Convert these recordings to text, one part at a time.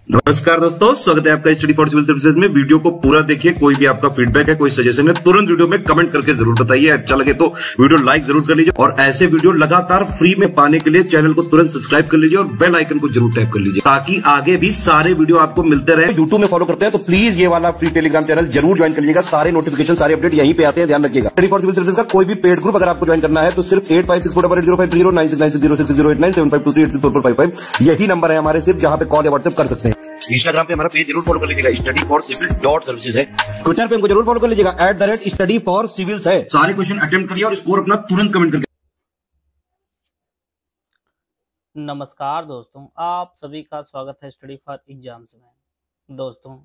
नमस्कार दोस्तों, स्वागत है आपका स्टडी फॉर सिविल सर्विसेज में। वीडियो को पूरा देखिए। कोई भी आपका फीडबैक है, कोई सजेशन है, तुरंत वीडियो में कमेंट करके जरूर बताइए। अच्छा लगे तो वीडियो लाइक जरूर कर लीजिए और ऐसे वीडियो लगातार फ्री में पाने के लिए चैनल को तुरंत सब्सक्राइब कर लीजिए और बेल आइकन को जरूर टैप कर लीजिए ताकि आगे भी सारे वीडियो आपको मिलते रहे। यूट्यूब में फॉलो करते हैं तो प्लीज ये वाला फ्री टेलीग्राम चैनल जरूर ज्वाइन कर लीजिएगा। सारे नोटिफिकेशन, सारे अपडेट यहीं पे आते हैं, ध्यान रखिएगा। स्टडी फॉर सिविल सर्विसेज का कोई भी पेड ग्रुप अगर आपको ज्वाइन करना है तो सिर्फ 856480969066089753864455 यही नंबर है हमारे, सिर्फ जहां पे कॉल या व्हाट्सएप कर सकते हैं। इंस्टाग्राम पे हमारा पेज जरूर फॉलो कर लीजिएगा, स्टडी फॉर सिविल .सर्विसेज है। ट्विटर पे हमको जरूर फॉलो कर लीजिएगा, @स्टडी फॉर सिविल्स है। सारे क्वेश्चन अटेम्प्ट करिए और स्कोर अपना तुरंत कमेंट करके। नमस्कार दोस्तों, आप सभी का स्वागत है स्टडी फॉर एग्जाम्स में। दोस्तों,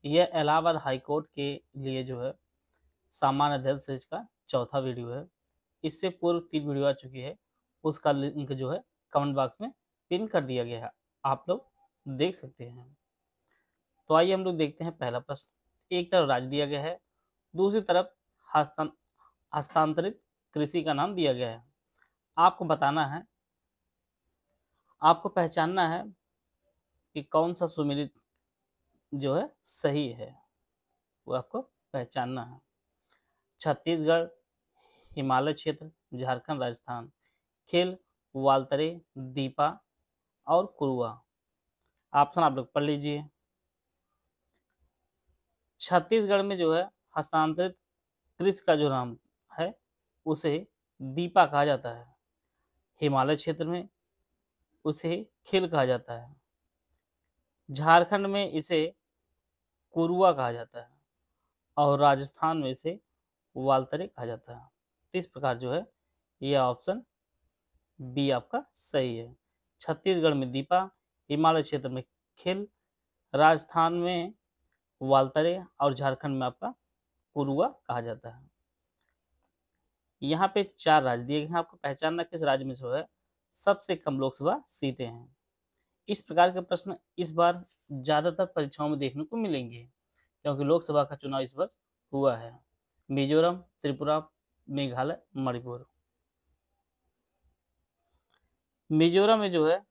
यह इलाहाबाद हाई कोर्ट के लिए जो है सामान्य अध्ययन सीरीज का चौथा वीडियो है। इससे पूर्व 3 वीडियो आ चुकी है, उसका लिंक जो है कमेंट बॉक्स में पिन कर दिया गया है, आप लोग देख सकते हैं। तो आइए हम लोग देखते हैं पहला प्रश्न। एक तरफ राज्य दिया गया है, दूसरी तरफ हस्तांतरित कृषि का नाम दिया गया है। आपको बताना है, आपको पहचानना है कि कौन सा सुमेलित जो है सही है, वो आपको पहचानना है। छत्तीसगढ़, हिमालय क्षेत्र, झारखंड, राजस्थान। खेल वालतरे, दीपा और कुरुआ। ऑप्शन आप लोग पढ़ लीजिए। छत्तीसगढ़ में जो है हस्तांतरित कृषि का जो नाम है उसे दीपा कहा जाता है। हिमालय क्षेत्र में उसे खेल कहा जाता है। झारखंड में इसे कुरुआ कहा जाता है और राजस्थान में इसे वालतरे कहा जाता है। तो इस प्रकार जो है यह ऑप्शन बी आपका सही है। छत्तीसगढ़ में दीपा, हिमालय क्षेत्र में खेल, राजस्थान में वालतरे और झारखंड में आपका कुरुआ कहा जाता है। यहाँ पे 4 राज्य दिए गए हैं, आपको पहचानना किस राज्य में जो है सबसे कम लोकसभा सीटें हैं। इस प्रकार के प्रश्न इस बार ज़्यादातर परीक्षाओं में देखने को मिलेंगे क्योंकि लोकसभा का चुनाव इस वर्ष हुआ है। मिजोरम, त्रिपुरा, मेघालय, मणिपुर। मिजोरम में जो है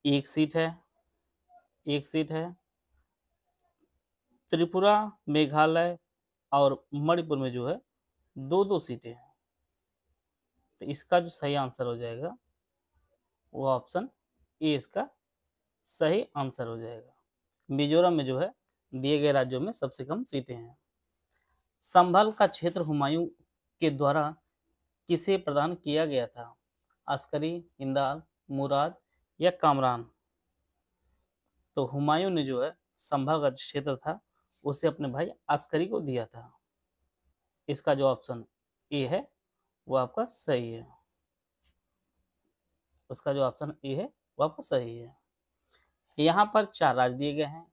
एक सीट है। त्रिपुरा, मेघालय और मणिपुर में जो है 2-2 सीटें हैं। तो इसका जो सही आंसर हो जाएगा वो ऑप्शन ए इसका सही आंसर हो जाएगा। मिजोरम में जो है दिए गए राज्यों में सबसे कम सीटें हैं। संभल का क्षेत्र हुमायूं के द्वारा किसे प्रदान किया गया था? अस्करी, हिंदाल, मुराद या कामरान? तो हुमायूं ने जो है संभल का क्षेत्र था उसे अपने भाई अस्करी को दिया था। इसका जो ऑप्शन ए है वो आपका सही है। उसका जो ऑप्शन ए है वो आपका सही है। यहाँ पर 4 राज्य दिए गए हैं,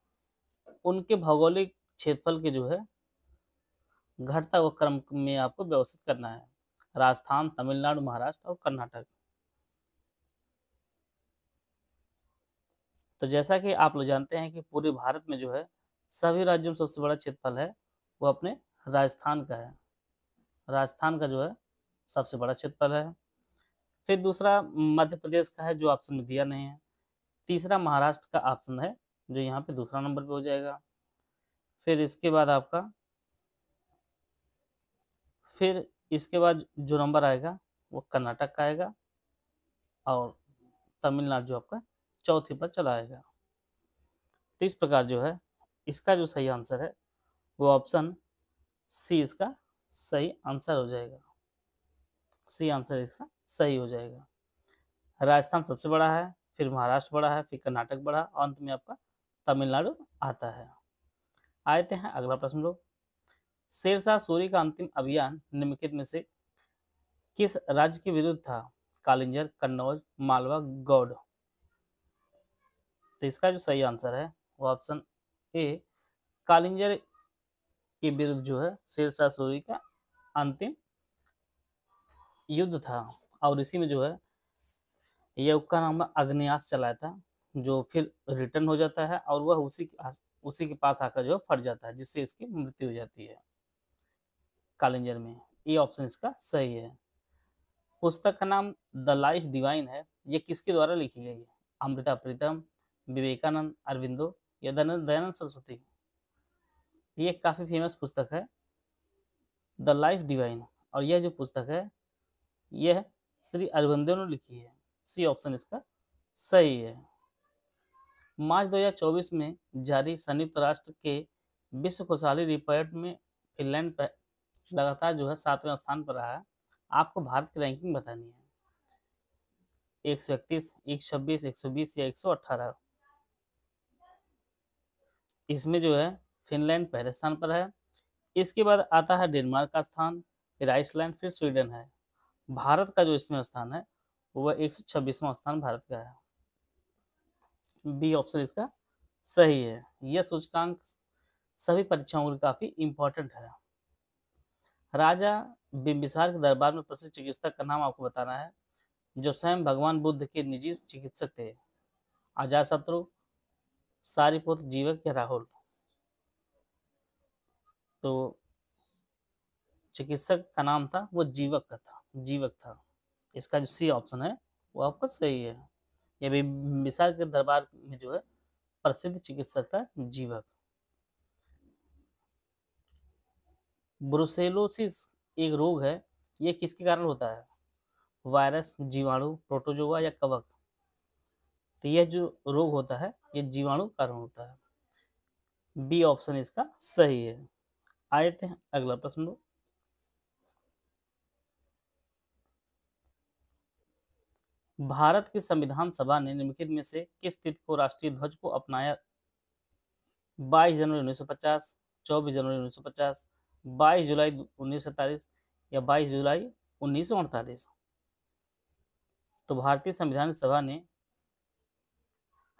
उनके भौगोलिक क्षेत्रफल के जो है घटता हुआ क्रम में आपको व्यवस्थित करना है। राजस्थान, तमिलनाडु, महाराष्ट्र और कर्नाटक। तो जैसा कि आप लोग जानते हैं कि पूरे भारत में जो है सभी राज्यों में सबसे बड़ा क्षेत्रफल है वो अपने राजस्थान का है। राजस्थान का जो है सबसे बड़ा क्षेत्रफल है। फिर दूसरा मध्य प्रदेश का है जो ऑप्शन में दिया नहीं है। तीसरा महाराष्ट्र का ऑप्शन है जो यहाँ पे दूसरा नंबर पे हो जाएगा। फिर इसके बाद जो नंबर आएगा वो कर्नाटक का आएगा और तमिलनाडु जो आपका चौथे पर चला आएगा। तो इस प्रकार जो है इसका जो सही आंसर है वो ऑप्शन सी इसका सही आंसर हो जाएगा। सी आंसर इसका सही हो जाएगा। राजस्थान सबसे बड़ा है, फिर महाराष्ट्र बड़ा है, फिर कर्नाटक बड़ा, अंत में आपका तमिलनाडु आता है। आते हैं अगला प्रश्न लोग। शेरशाह सूरी का अंतिम अभियान निम्नलिखित में से किस राज्य के विरुद्ध था? कालिंजर, कन्नौज, मालवा, गौड़। तो इसका जो सही आंसर है वो ऑप्शन ए कालिंजर के विरुद्ध जो है शेरशाह सूरी का अंतिम युद्ध था और इसी में जो है यह उसका नाम अग्न्यास्त्र चलाया था जो फिर रिटर्न हो जाता है और वह उसी के पास आकर जो है फट जाता है जिससे इसकी मृत्यु हो जाती है कालिंजर में। ये ऑप्शन इसका सही है। पुस्तक का नाम द लाइफ डिवाइन है, ये किसके द्वारा लिखी गई है? अमृता प्रीतम, विवेकानंद, अरविंदो या दयानंद सरस्वती? ये काफ़ी फेमस पुस्तक है, द लाइफ डिवाइन, और यह जो पुस्तक है यह श्री अरविंदो ने लिखी है। सी ऑप्शन इसका सही है। मार्च 2024 में जारी संयुक्त राष्ट्र के विश्व खुशहाली रिपोर्ट में फिनलैंड लगातार जो है 7वें स्थान पर रहा है। आपको भारत की रैंकिंग बतानी है, 131, 126, 120 या 118। इसमें जो है फिनलैंड पहले स्थान पर है, इसके बाद आता है डेनमार्क का स्थान, फिर आइसलैंड, फिर स्वीडन है। भारत का जो इसमें स्थान है वह 126वां स्थान भारत का है। बी ऑप्शन इसका सही है। यह सूचकांक सभी परीक्षाओं के लिए काफी इंपॉर्टेंट है। राजा बिंबिसार के दरबार में प्रसिद्ध चिकित्सक का नाम आपको बताना है जो स्वयं भगवान बुद्ध के निजी चिकित्सक थे। अजातशत्रु, सारिपुत्र, जीवक या राहुल? तो चिकित्सक का नाम था वो जीवक था। इसका जो सी ऑप्शन है वो आपका सही है। यह बिंबिसार के दरबार में जो है प्रसिद्ध चिकित्सक था जीवक। ब्रुसेलोसिस एक रोग है, यह किसके कारण होता है? वायरस, जीवाणु, प्रोटोजोआ या कवक? तो यह जो रोग होता है ये जीवाणु कारण होता है। बी ऑप्शन इसका सही है। आए थे अगला प्रश्न। भारत की संविधान सभा ने निम्नलिखित में से किस तिथि को राष्ट्रीय ध्वज को अपनाया? 22 जनवरी 1950, 24 जनवरी 1950, 22 जुलाई 1947 या 22 जुलाई 1948? तो भारतीय संविधान सभा ने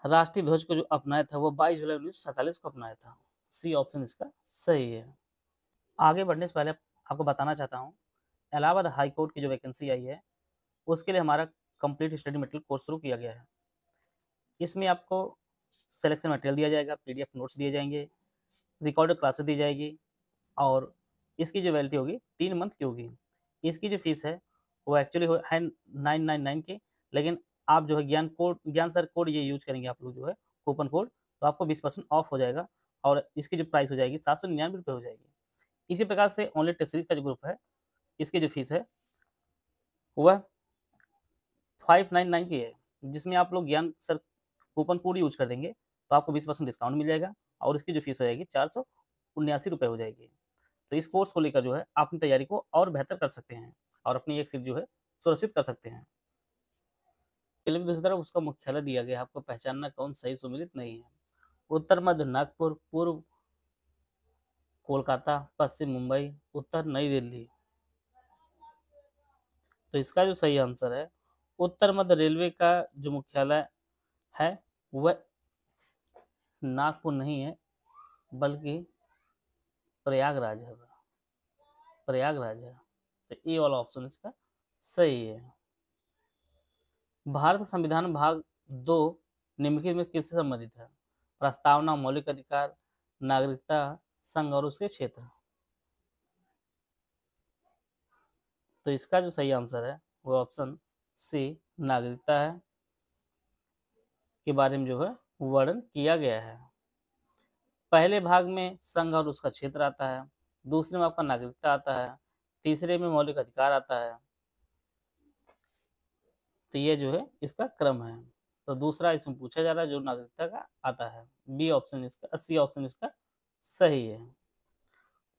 राष्ट्रीय ध्वज को जो अपनाया था वो 22 जुलाई 1947 को अपनाया था। सी ऑप्शन इसका सही है। आगे बढ़ने से पहले आपको बताना चाहता हूँ, इलाहाबाद हाई कोर्ट की जो वैकेंसी आई है उसके लिए हमारा कंप्लीट स्टडी मटेरियल कोर्स शुरू किया गया है। इसमें आपको सिलेक्शन मटेरियल दिया जाएगा, पीडीएफ नोट्स दिए जाएंगे, रिकॉर्डेड क्लासेस दी जाएगी, और इसकी जो वैलिडिटी होगी 3 मंथ की होगी। इसकी जो फीस है वो एक्चुअली है 999 की, लेकिन आप जो है ज्ञान सर कोड ये यूज करेंगे आप लोग जो है कूपन कोड, तो आपको 20% ऑफ हो जाएगा और इसकी जो प्राइस हो जाएगी 799 रुपये हो जाएगी। इसी प्रकार से ओनली टेस्ट सीरीज का जो ग्रुप है इसकी जो फीस है वह 599 की है, जिसमें आप लोग ज्ञान सर कूपन कोड यूज कर देंगे तो आपको 20% डिस्काउंट मिल जाएगा और इसकी जो फीस हो जाएगी 479 रुपये हो जाएगी। तो इस कोर्स को लेकर जो है आप अपनी तैयारी को और बेहतर कर सकते हैं और अपनी एक सीट जो है सुरक्षित कर सकते हैं। दूसरी तरफ उसका मुख्यालय दिया गया, आपको पहचानना कौन सही सुमिलित नहीं है। उत्तर मध्य नागपुर, पूर्व कोलकाता, पश्चिम मुंबई, उत्तर नई दिल्ली? तो इसका जो सही आंसर है उत्तर मध्य रेलवे का जो मुख्यालय है वह नागपुर नहीं है बल्कि प्रयागराज है। प्रयागराज है। तो ए वाला ऑप्शन इसका सही है। भारत संविधान भाग 2 निम्नलिखित में किससे संबंधित है? प्रस्तावना, मौलिक अधिकार, नागरिकता, संघ और उसके क्षेत्र? तो इसका जो सही आंसर है वो ऑप्शन सी नागरिकता है के बारे में जो है वर्णन किया गया है। पहले भाग में संघ और उसका क्षेत्र आता है, दूसरे में आपका नागरिकता आता है, तीसरे में मौलिक अधिकार आता है। तो ये जो है इसका क्रम है। तो दूसरा इसमें पूछा जा रहा है जो नागरिकता का आता है। बी ऑप्शन इसका, सी ऑप्शन इसका सही है।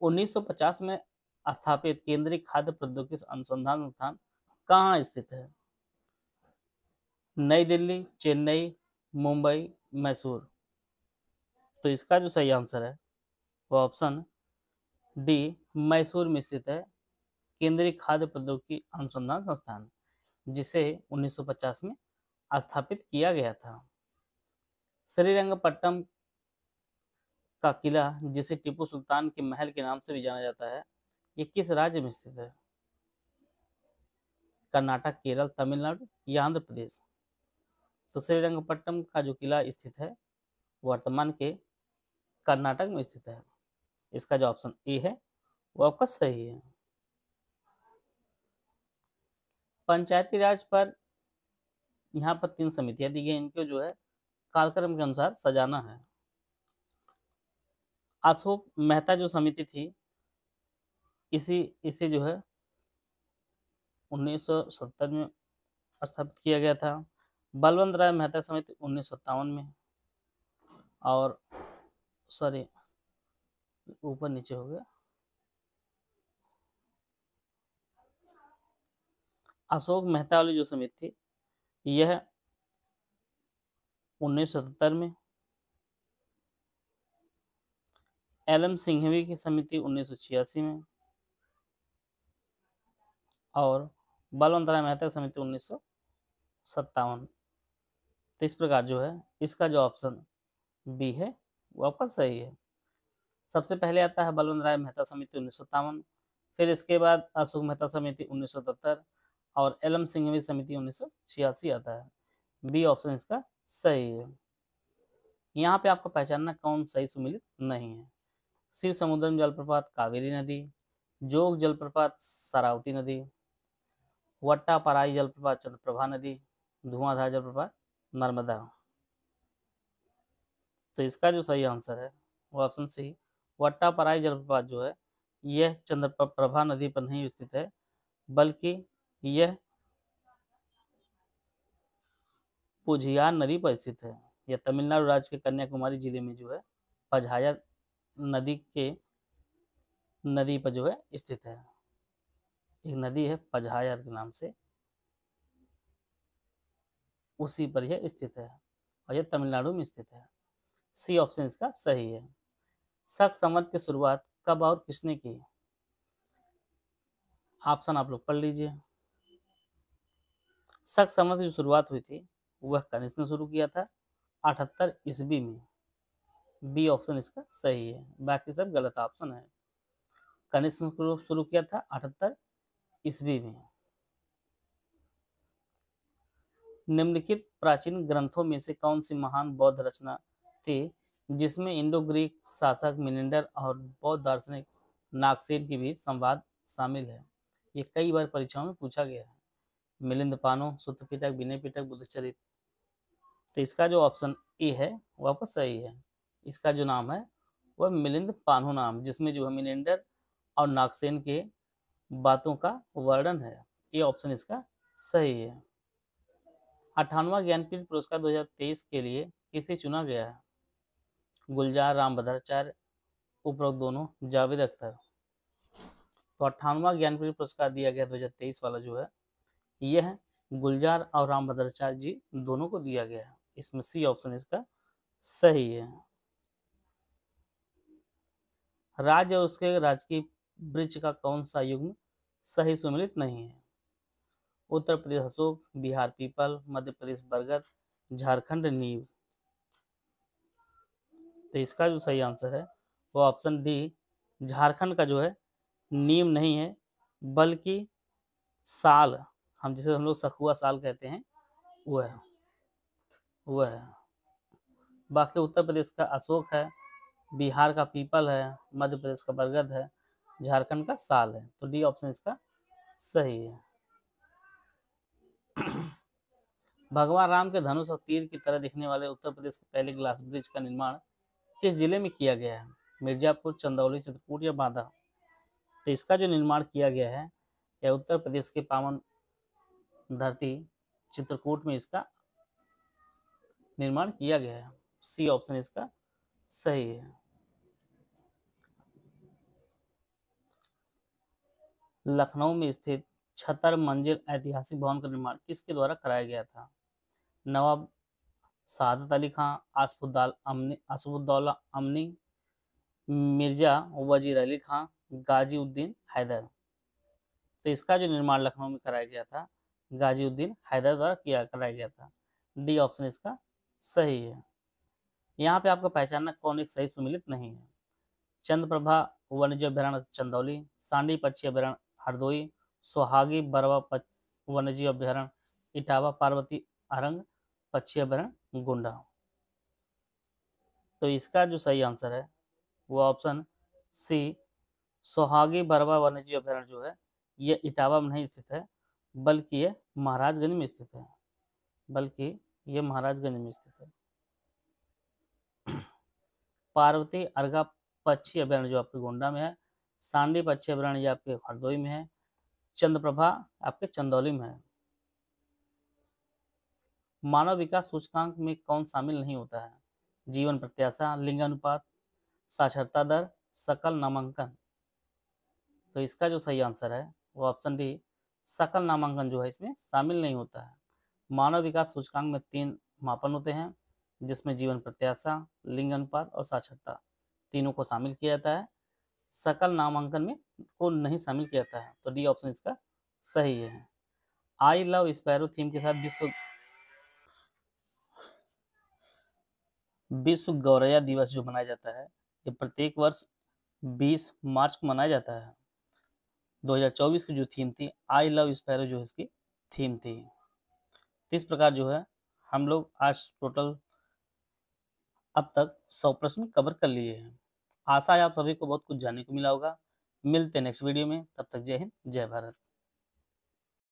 1950 में स्थापित केंद्रीय खाद्य प्रौद्योगिकी अनुसंधान संस्थान कहाँ स्थित है? नई दिल्ली, चेन्नई, मुंबई, मैसूर? तो इसका जो सही आंसर है वो ऑप्शन डी मैसूर में स्थित है केंद्रीय खाद्य प्रौद्योगिकी अनुसंधान संस्थान, जिसे 1950 में स्थापित किया गया था। श्रीरंगपट्टनम का किला, जिसे टीपू सुल्तान के महल के नाम से भी जाना जाता है, ये किस राज्य में स्थित है? कर्नाटक, केरल, तमिलनाडु या आंध्र प्रदेश? तो श्रीरंगपट्टनम का जो किला स्थित है वर्तमान के कर्नाटक में स्थित है। इसका जो ऑप्शन ए है वो आपका सही है। पंचायती राज पर यहाँ पर 3 समितियां दी गई, इनको जो है कालक्रम के अनुसार सजाना है। अशोक मेहता जो समिति थी इसे जो है 1970 में स्थापित किया गया था। बलवंत राय मेहता समिति 1957 में, और सॉरी ऊपर नीचे हो गया। अशोक मेहता वाली जो समिति थी यह 1977 में, एल.एम. सिंघवी की समिति 1986 में, और बलवंत राय मेहता की समिति 1957। तो इस प्रकार जो है इसका जो ऑप्शन बी है वो आपका सही है। सबसे पहले आता है बलवंत राय मेहता समिति 1957, फिर इसके बाद अशोक मेहता समिति 1977 और एल.एम. सिंघवी समिति 1986 आता है। बी ऑप्शन इसका सही है। यहाँ पे आपको पहचानना कौन सही सुमिलित नहीं है। शिव समुद्रम जलप्रपात कावेरी नदी, जोग जलप्रपात शरावती नदी, वट्टापराई जलप्रपात चंद्रप्रभा नदी, धुआंधार जलप्रपात नर्मदा। तो इसका जो सही आंसर है वो ऑप्शन सी, वट्टापराई जलप्रपात जो है यह चंद्रप्रभा नदी पर नहीं स्थित है, बल्कि यह पुझियार नदी पर स्थित है। यह तमिलनाडु राज्य के कन्याकुमारी जिले में जो है पझायर नदी पर जो है स्थित है। एक नदी है पझायर के नाम से, उसी पर यह स्थित है और यह तमिलनाडु में स्थित है। सी ऑप्शन इसका सही है। शक संवत की शुरुआत कब और किसने की? ऑप्शन आप लोग पढ़ लीजिए। शक संवत की जो शुरुआत हुई थी वह कनिष्क ने शुरू किया था 78 ईस्वी में। बी ऑप्शन इसका सही है, बाकी सब गलत ऑप्शन है। कनिष्क ने शुरू किया था 78 ईस्वी में। निम्नलिखित प्राचीन ग्रंथों में से कौन सी महान बौद्ध रचना थी जिसमें इंडो ग्रीक शासक मिनेंडर और बौद्ध दार्शनिक नागसेन के बीच संवाद शामिल है? ये कई बार परीक्षाओं में पूछा गया है। मिलिंद पानो, सूत्र पिटक, विनय पिटक, बुद्धचरित। तो इसका जो ऑप्शन ए है वो आपका सही है। इसका जो नाम है वह मिलिंद पानो नाम, जिसमें जो है मिनेंडर और नागसेन के बातों का वर्णन है। ये ऑप्शन इसका सही है। 58वां ज्ञानपीठ पुरस्कार 2023 के लिए किसे चुना गया है? गुलजार, रामभद्राचार्य, उपरोक्त दोनों, जावेद अख्तर। तो 58वां ज्ञानपीठ पुरस्कार दिया गया 2023 वाला जो है यह गुलजार और रामभद्राचार्य जी दोनों को दिया गया है। इसमें सी ऑप्शन इसका सही है। राज्य और उसके राजकीय वृक्ष का कौन सा युग्म सही सुमिलित नहीं है? उत्तर प्रदेश अशोक, बिहार पीपल, मध्य प्रदेश बरगद, झारखंड नीम। तो इसका जो सही आंसर है वो ऑप्शन डी, झारखंड का जो है नीम नहीं है, बल्कि साल, हम लोग सखुआ साल कहते हैं, वह है। बाकी उत्तर प्रदेश का अशोक है, बिहार का पीपल है, मध्य प्रदेश का बरगद है, झारखंड का साल है। तो डी ऑप्शन इसका सही है। भगवान राम के धनुष और तीर की तरह दिखने वाले उत्तर प्रदेश के पहले ग्लास ब्रिज का निर्माण किस जिले में किया गया है? मिर्जापुर, चंदौली, चित्रकूट या बांदा। तो इसका जो निर्माण किया गया है यह उत्तर प्रदेश के पावन धरती चित्रकूट में इसका निर्माण किया गया है। सी ऑप्शन इसका सही है। लखनऊ में स्थित 76 मंजिल ऐतिहासिक भवन का निर्माण किसके द्वारा कराया गया था? नवाब सादत अली खां, आसफुद्दौला अमनी, मिर्जा वजीर अली खां, गाजी उद्दीन हैदर। तो इसका जो निर्माण लखनऊ में कराया गया था गाजी उद्दीन हैदर द्वारा कराया गया था। डी ऑप्शन इसका सही है। यहाँ पे आपको पहचानना कौन एक सही सुमिलित नहीं है। चंद्रप्रभा वन्यजीव अभ्यारण्य चंदौली, सांडी पक्षी अभ्यारण्य हरदोई, सोहागी बरवा वन्यजीव अभ्यारण्य इटावा, पार्वती अरंग पक्षी अभ्यारण्य गोंडा। तो इसका जो सही आंसर है वो ऑप्शन सी, सोहागी बरवा वन्यजीव अभ्यारण्य जो है ये इटावा में नहीं स्थित है, बल्कि ये महाराजगंज में स्थित है। पार्वती अर्घा पक्षी अभयारण्य जो आपके गोंडा में है, सांडी पक्षी अभयारण्य आपके हरदोई में है, चंद्रप्रभा आपके चंदौली में है। मानव विकास सूचकांक में कौन शामिल नहीं होता है? जीवन प्रत्याशा, लिंगानुपात, साक्षरता दर, सकल नामांकन। तो इसका जो सही आंसर है वो ऑप्शन डी, सकल नामांकन जो है इसमें शामिल नहीं होता है। मानव विकास सूचकांक में 3 मापन होते हैं, जिसमें जीवन प्रत्याशा, लिंग अनुपात और साक्षरता तीनों को शामिल किया जाता है। सकल नामांकन में को नहीं शामिल किया जाता है, तो डी ऑप्शन इसका सही है। आई लव स्पैरो थीम के साथ विश्व गौरैया दिवस जो मनाया जाता है, ये प्रत्येक वर्ष 20 मार्च को मनाया जाता है। 2024 की जो थीम थी आई लव स्पैरो जो इसकी थीम थी। इस प्रकार जो है हम लोग आज टोटल अब तक 100 प्रश्न कवर कर लिए हैं। आशा है आप सभी को बहुत कुछ जानने को मिला होगा। मिलते हैं नेक्स्ट वीडियो में, तब तक जय हिंद, जय भारत।